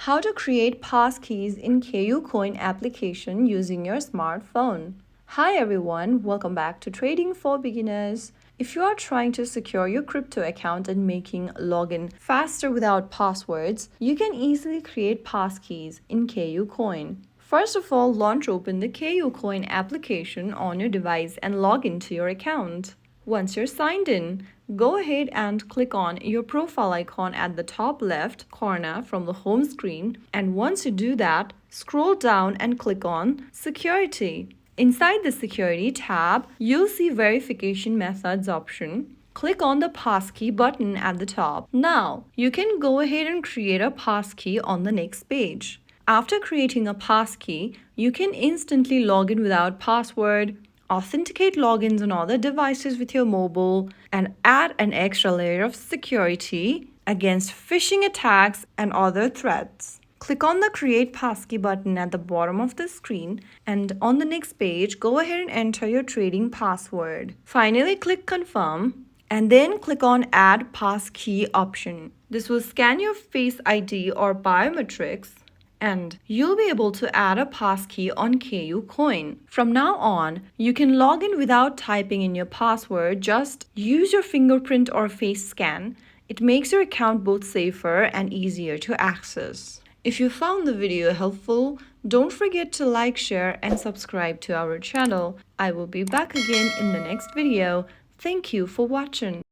How to create passkeys in KuCoin application using your smartphone. Hi everyone, welcome back to Trading for Beginners. If you are trying to secure your crypto account and making login faster without passwords, you can easily create passkeys in KuCoin. First of all, launch open the KuCoin application on your device and log into your account. Once you're signed in, go ahead and click on your profile icon at the top left corner from the home screen, and once you do that, scroll down and click on Security. Inside the Security tab, you'll see Verification Methods option. Click on the Passkey button at the top. Now, you can go ahead and create a passkey on the next page. After creating a passkey, you can instantly log in without password, authenticate logins on other devices with your mobile, and add an extra layer of security against phishing attacks and other threats. Click on the Create Passkey button at the bottom of the screen, and on the next page, go ahead and enter your trading password. Finally, click Confirm, and then click on Add Passkey option. This will scan your Face ID or biometrics, and you'll be able to add a passkey on KuCoin. From now on, you can log in without typing in your password. Just use your fingerprint or face scan. It makes your account both safer and easier to access. If you found the video helpful, don't forget to like, share, and subscribe to our channel. I will be back again in the next video. Thank you for watching.